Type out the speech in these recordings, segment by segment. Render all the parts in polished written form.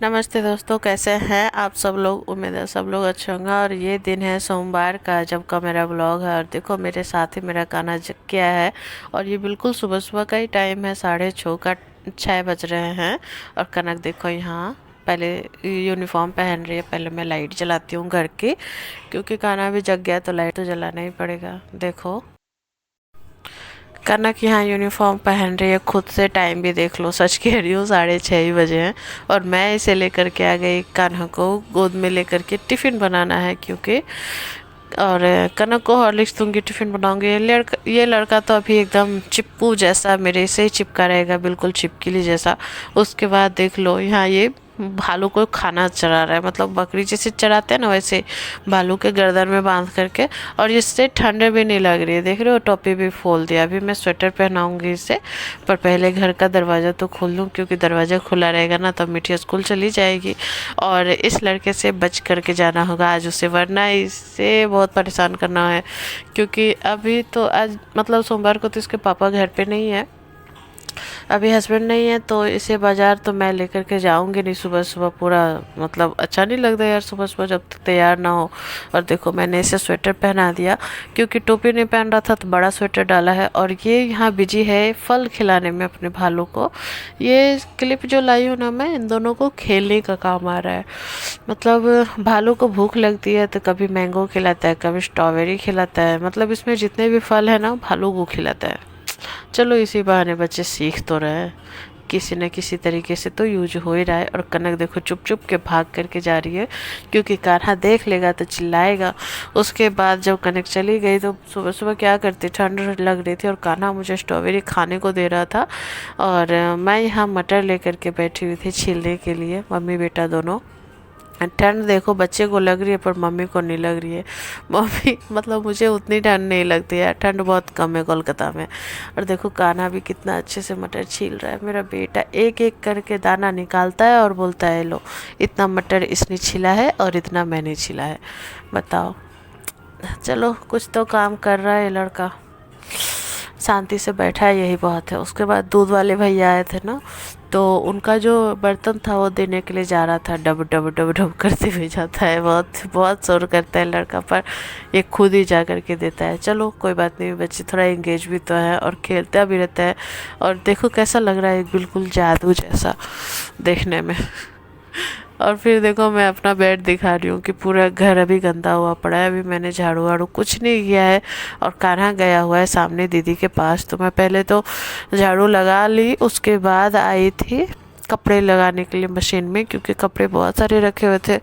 नमस्ते दोस्तों, कैसे हैं आप सब लोग। उम्मीद है सब लोग अच्छे होंगे। और ये दिन है सोमवार का, जब का मेरा ब्लॉग है। और देखो मेरे साथ ही मेरा गाना जग गया है। और ये बिल्कुल सुबह सुबह का ही टाइम है, 6:30 का, 6 बज रहे हैं। और कनक देखो यहाँ पहले यूनिफॉर्म पहन रही है। पहले मैं लाइट जलाती हूँ घर की, क्योंकि खाना भी जग गया तो लाइट तो जलाना ही पड़ेगा। देखो कनक यहाँ यूनिफॉर्म पहन रही है खुद से। टाइम भी देख लो, सच कह रही हूँ, 6:30 ही बजे हैं। और मैं इसे लेकर के आ गई, कान्हा को गोद में लेकर के टिफ़िन बनाना है क्योंकि। और कनक को हॉर्लिक्स दूंगी, टिफ़िन बनाऊंगी। ये लड़का तो अभी एकदम चिप्पू जैसा मेरे से ही चिपका रहेगा, बिल्कुल चिपकली जैसा। उसके बाद देख लो यहाँ ये भालू को खाना चरा रहा है, मतलब बकरी जैसे चराते हैं ना, वैसे भालू के गर्दन में बांध करके। और इससे ठंड भी नहीं लग रही है, देख रहे हो, टोपी भी खोल दिया। अभी मैं स्वेटर पहनाऊंगी इसे, पर पहले घर का दरवाज़ा तो खोल लूँ, क्योंकि दरवाज़ा खुला रहेगा ना तब मिठी स्कूल चली जाएगी। और इस लड़के से बच करके जाना होगा आज उसे, वरना इससे बहुत परेशान करना है। क्योंकि अभी तो आज मतलब सोमवार को तो इसके पापा घर पे नहीं है, अभी हस्बैंड नहीं है, तो इसे बाज़ार तो मैं लेकर के जाऊंगी नहीं सुबह सुबह। पूरा मतलब अच्छा नहीं लगता यार सुबह सुबह जब तक तैयार ना हो। और देखो मैंने इसे स्वेटर पहना दिया, क्योंकि टोपी नहीं पहन रहा था तो बड़ा स्वेटर डाला है। और ये यहाँ बिजी है फल खिलाने में अपने भालू को। ये क्लिप जो लाई हूँ ना मैं, इन दोनों को खेलने का काम आ रहा है। मतलब भालू को भूख लगती है तो कभी मैंगो खिलाता है, कभी स्ट्रॉबेरी खिलाता है। मतलब इसमें जितने भी फल है ना, भालू को खिलाता है। चलो इसी बहाने बच्चे सीख तो रहे हैं, किसी न किसी तरीके से तो यूज हो ही रहा है। और कनक देखो चुप चुप के भाग करके जा रही है, क्योंकि कान्हा देख लेगा तो चिल्लाएगा। उसके बाद जब कनक चली गई तो सुबह सुबह क्या करती, ठंड लग रही थी और कान्हा मुझे स्ट्रॉबेरी खाने को दे रहा था। और मैं यहाँ मटर लेकर के बैठी हुई थी छीलने के लिए, मम्मी बेटा दोनों। ठंड देखो बच्चे को लग रही है पर मम्मी को नहीं लग रही है। मम्मी मतलब मुझे उतनी ठंड नहीं लगती है, ठंड बहुत कम है कोलकाता में। और देखो कान्हा भी कितना अच्छे से मटर छील रहा है। मेरा बेटा एक एक करके दाना निकालता है और बोलता है लो इतना मटर इसने छीला है और इतना मैंने छीला है। बताओ, चलो कुछ तो काम कर रहा है ये लड़का, शांति से बैठा है, यही बहुत है। उसके बाद दूध वाले भैया आए थे ना, तो उनका जो बर्तन था वो देने के लिए जा रहा था, डब डब डब डब करते हुए जाता है। बहुत बहुत शोर करता है लड़का, पर ये खुद ही जा करके देता है। चलो कोई बात नहीं, बच्चे थोड़ा इंगेज भी तो है और खेलता भी रहता है। और देखो कैसा लग रहा है, बिल्कुल जादू जैसा देखने में। और फिर देखो मैं अपना बेड दिखा रही हूँ कि पूरा घर अभी गंदा हुआ पड़ा है। अभी मैंने झाड़ू वाड़ू कुछ नहीं किया है। और कान्हा गया हुआ है सामने दीदी के पास, तो मैं पहले तो झाड़ू लगा ली, उसके बाद आई थी कपड़े लगाने के लिए मशीन में, क्योंकि कपड़े बहुत सारे रखे हुए थे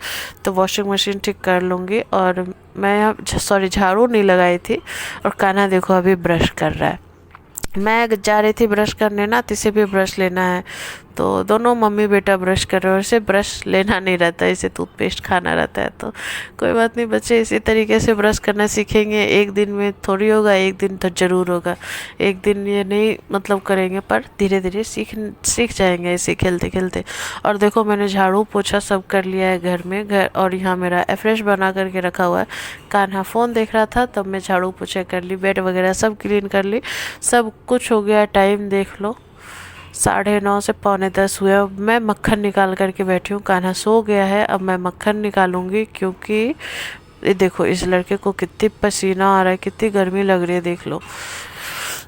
तो वॉशिंग मशीन ठीक कर लूँगी। और मैं सॉरी झाड़ू नहीं लगाई थी। और कान्हा देखो अभी ब्रश कर रहा है। मैं जा रही थी ब्रश करने ना, तो इसे भी ब्रश लेना है, तो दोनों मम्मी बेटा ब्रश कर रहे हो। इसे ब्रश लेना नहीं रहता, इसे टूथपेस्ट खाना रहता है। तो कोई बात नहीं, बच्चे इसी तरीके से ब्रश करना सीखेंगे। एक दिन में थोड़ी होगा, एक दिन तो ज़रूर होगा। एक दिन ये नहीं मतलब करेंगे, पर धीरे धीरे सीख जाएंगे इसे खेलते खेलते। और देखो मैंने झाड़ू पोछा सब कर लिया है घर में, घर। और यहाँ मेरा फ्रेश बना करके रखा हुआ है। कान्हा फ़ोन देख रहा था तब मैं झाड़ू पोछा कर ली, बेड वगैरह सब क्लीन कर ली, सब कुछ हो गया। टाइम देख लो 9:30 से 9:45 हुए। अब मैं मक्खन निकाल करके बैठी हूँ, कान्हा सो गया है। अब मैं मक्खन निकालूंगी, क्योंकि ये देखो इस लड़के को कितनी पसीना आ रहा है, कितनी गर्मी लग रही है, देख लो।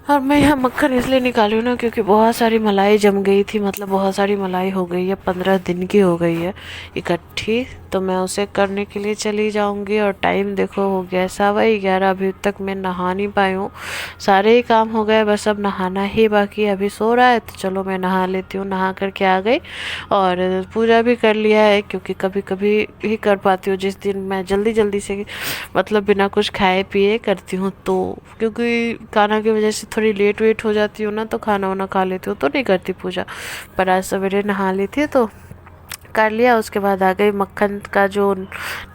और मैं यहाँ मक्खन इसलिए निकाली हूँ ना, क्योंकि बहुत सारी मलाई जम गई थी, मतलब बहुत सारी मलाई हो गई है, 15 दिन की हो गई है इकट्ठी। तो मैं उसे करने के लिए चली जाऊंगी। और टाइम देखो हो गया 11:15, अभी तक मैं नहा नहीं पाई हूँ। सारे ही काम हो गए, बस अब नहाना ही बाकी है। अभी सो रहा है तो चलो मैं नहा लेती हूँ। नहा करके आ गई और पूजा भी कर लिया है, क्योंकि कभी कभी ही कर पाती हूँ, जिस दिन मैं जल्दी जल्दी से मतलब बिना कुछ खाए पिए करती हूँ, तो क्योंकि खाना की वजह से थोड़ी लेट वेट हो जाती हूँ ना, तो खाना वाना खा लेती हूँ तो नहीं करती पूजा। पर आज सवेरे नहा ली थी तो कर लिया। उसके बाद आ गई मक्खन का जो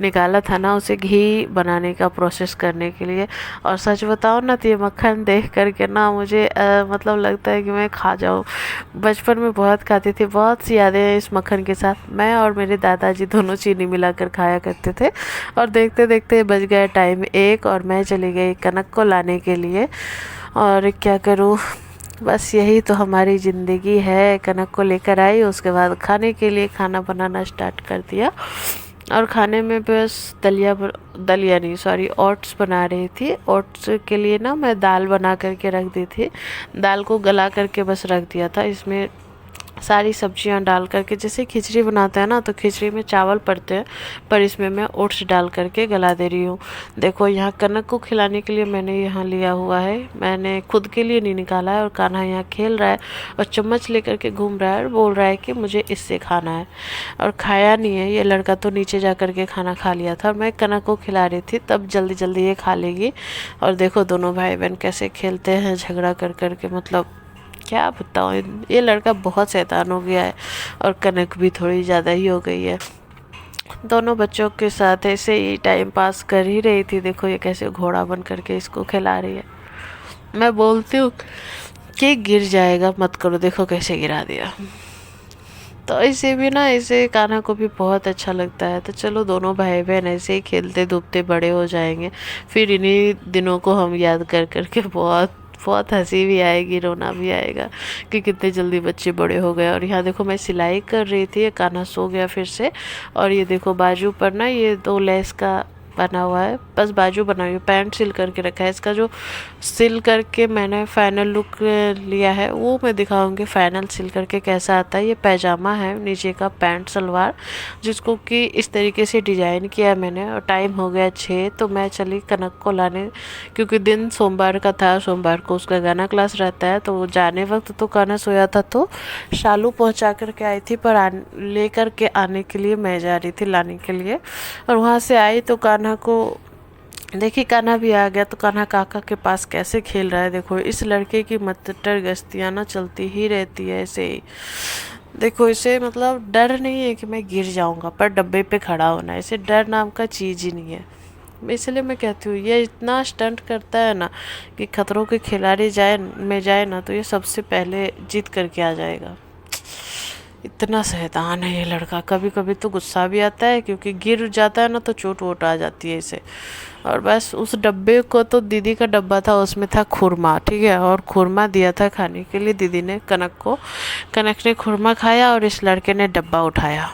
निकाला था ना, उसे घी बनाने का प्रोसेस करने के लिए। और सच बताओ ना तो ये मक्खन देख करके ना मुझे मतलब लगता है कि मैं खा जाऊँ। बचपन में बहुत खाती थी, बहुत सी यादें हैं इस मक्खन के साथ। मैं और मेरे दादाजी दोनों चीनी मिलाकर खाया करते थे। और देखते देखते बज गया टाइम 1 और मैं चली गई कनक को लाने के लिए। और क्या करूँ, बस यही तो हमारी ज़िंदगी है। कनक को लेकर आई, उसके बाद खाने के लिए खाना बनाना स्टार्ट कर दिया। और खाने में बस दलिया नहीं, सॉरी, ओट्स बना रही थी। ओट्स के लिए ना मैं दाल बना करके रख दी थी। दाल को गला करके बस रख दिया था। इसमें सारी सब्जियां डाल करके, जैसे खिचड़ी बनाते हैं ना, तो खिचड़ी में चावल पड़ते हैं, पर इसमें मैं ओट्स डाल करके गला दे रही हूँ। देखो यहाँ कनक को खिलाने के लिए मैंने यहाँ लिया हुआ है, मैंने खुद के लिए नहीं निकाला है। और कान्हा यहाँ खेल रहा है और चम्मच लेकर के घूम रहा है और बोल रहा है कि मुझे इससे खाना है। और खाया नहीं है ये लड़का, तो नीचे जा कर के खाना खा लिया था। और मैं कनक को खिला रही थी, तब जल्दी जल्दी ये खा लेगी। और देखो दोनों भाई बहन कैसे खेलते हैं झगड़ा कर कर के, मतलब क्या बताऊँ, ये लड़का बहुत शैतान हो गया है और कनक भी थोड़ी ज़्यादा ही हो गई है। दोनों बच्चों के साथ ऐसे ही टाइम पास कर ही रही थी। देखो ये कैसे घोड़ा बन करके इसको खिला रही है। मैं बोलती हूँ कि गिर जाएगा मत करो, देखो कैसे गिरा दिया। तो इसे भी ना, इसे कान्हा को भी बहुत अच्छा लगता है। तो चलो दोनों भाई बहन ऐसे ही खेलते धूपते बड़े हो जाएंगे। फिर इन्हीं दिनों को हम याद कर करके बहुत बहुत हंसी भी आएगी, रोना भी आएगा कि कितने जल्दी बच्चे बड़े हो गए। और यहाँ देखो मैं सिलाई कर रही थी, कान्हा सो गया फिर से। और ये देखो बाजू पर ना ये 2 लेस का बना हुआ है, बस बाजू बना हुई है, पैंट सिल करके रखा है। इसका जो सिल करके मैंने फाइनल लुक लिया है वो मैं दिखाऊंगी, फाइनल सिल करके कैसा आता है। ये पैजामा है, नीचे का पैंट सलवार, जिसको कि इस तरीके से डिजाइन किया मैंने। और टाइम हो गया 6, तो मैं चली कनक को लाने, क्योंकि दिन सोमवार का था, सोमवार को उसका गाना क्लास रहता है। तो जाने वक्त तो कान्हा सोया था, तो शालू पहुंचा करके आई थी, पर ले करके आने के लिए मैं जा रही थी लाने के लिए। और वहाँ से आई तो कान्हा को देखी, कान्हा भी आ गया। तो कान्हा काका के पास कैसे खेल रहा है। देखो इस लड़के की मत्तर गश्तियाँ ना चलती ही रहती है ऐसे ही। देखो इसे मतलब डर नहीं है कि मैं गिर जाऊंगा, पर डब्बे पे खड़ा होना है, इसे डर नाम का चीज़ ही नहीं है। इसलिए मैं कहती हूँ ये इतना स्टंट करता है ना कि खतरों के खिलाड़ी जाए ना, तो ये सबसे पहले जीत करके आ जाएगा। इतना शैतान है ये लड़का। कभी कभी तो गुस्सा भी आता है, क्योंकि गिर जाता है ना तो चोट वोट आ जाती है इसे। और बस उस डब्बे को, तो दीदी का डब्बा था, उसमें था खुरमा, ठीक है, और खुरमा दिया था खाने के लिए दीदी ने कनक को। कनक ने खुरमा खाया और इस लड़के ने डब्बा उठाया,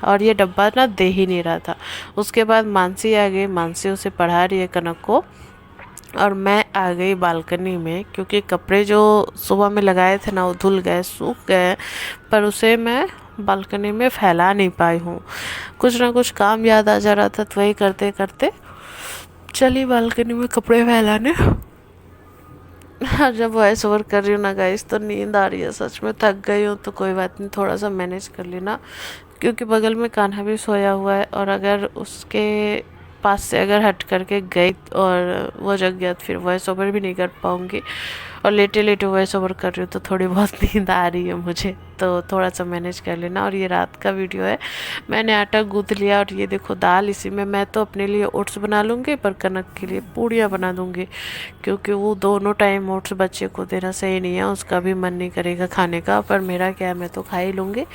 और ये डब्बा ना दे ही नहीं रहा था। उसके बाद मानसी आ गई, मानसी उसे पढ़ा रही है कनक को। और मैं आ गई बालकनी में, क्योंकि कपड़े जो सुबह में लगाए थे ना वो धुल गए, सूख गए, पर उसे मैं बालकनी में फैला नहीं पाई हूँ। कुछ ना कुछ काम याद आ जा रहा था, तो वही करते करते चली बालकनी में कपड़े फैलाने। जब वॉइस ओवर कर रही हूँ ना गाइस, तो नींद आ रही है, सच में थक गई हूँ। तो कोई बात नहीं, थोड़ा सा मैनेज कर लेना, क्योंकि बगल में कान्हा भी सोया हुआ है। और अगर उसके पास से अगर हट करके गई और वो जग गया, तो फिर वॉइस ओवर भी नहीं कर पाऊँगी। और लेटे लेटे वॉइस ओवर कर रही हूँ, तो थोड़ी बहुत नींद आ रही है मुझे, तो थोड़ा सा मैनेज कर लेना। और ये रात का वीडियो है, मैंने आटा गूँथ लिया। और ये देखो दाल, इसी में मैं तो अपने लिए ओट्स बना लूँगी, पर कनक के लिए पूड़ियाँ बना दूँगी, क्योंकि वो दोनों टाइम ओट्स बच्चे को देना सही नहीं है, उसका भी मन नहीं करेगा खाने का। पर मेरा क्या है, मैं तो खा ही लूँगी।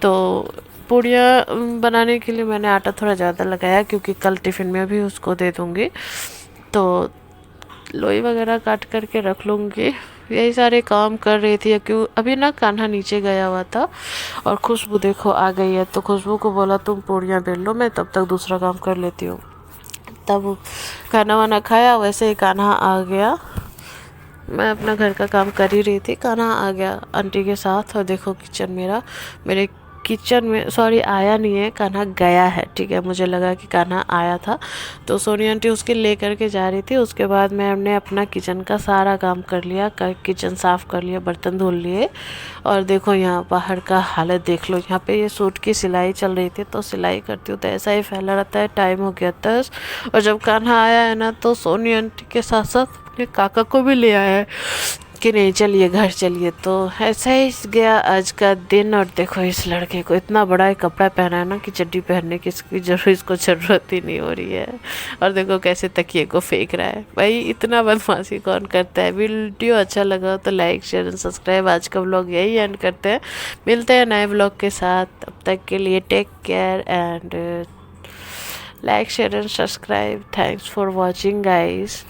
तो पूड़ियाँ बनाने के लिए मैंने आटा थोड़ा ज़्यादा लगाया, क्योंकि कल टिफ़िन में भी उसको दे दूँगी। तो लोई वगैरह काट करके रख लूँगी। यही सारे काम कर रही थी, क्यों अभी ना कान्हा नीचे गया हुआ था। और खुशबू देखो आ गई है, तो खुशबू को बोला तुम पूड़ियाँ बेल लो, मैं तब तक दूसरा काम कर लेती हूँ। तब खाना वाना खाया, वैसे ही कान्हा आ गया। मैं अपना घर का काम कर ही रही थी, कान्हा आ गया आंटी के साथ। और देखो किचन मेरे किचन में, सॉरी आया नहीं है, कान्हा गया है, ठीक है। मुझे लगा कि कान्हा आया था, तो सोनी आंटी उसके ले करके जा रही थी। उसके बाद मैंने अपना किचन का सारा काम कर लिया, किचन साफ़ कर लिया, बर्तन धुल लिए। और देखो यहाँ बाहर का हालत देख लो। यहाँ पे ये सूट की सिलाई चल रही थी, तो सिलाई करती हूँ तो ऐसा ही फैला रहता है। टाइम हो गया 10, और जब कान्हा आया है ना, तो सोनी आंटी के साथ साथ अपने काका को भी ले आया है कि नहीं चलिए घर चलिए। तो ऐसा ही गया आज का दिन। और देखो इस लड़के को इतना बड़ा कपड़ा पहना है ना कि चड्डी पहनने की इसको ज़रूरत ही नहीं हो रही है। और देखो कैसे तकिए को फेंक रहा है। भाई इतना बदमाशी कौन करता है। वीडियो अच्छा लगा तो लाइक शेयर एंड सब्सक्राइब। आज का व्लॉग यही एंड करते हैं, मिलते हैं नए व्लॉग के साथ। तब तक के लिए take care and like share and subscribe. Thanks for watching guys.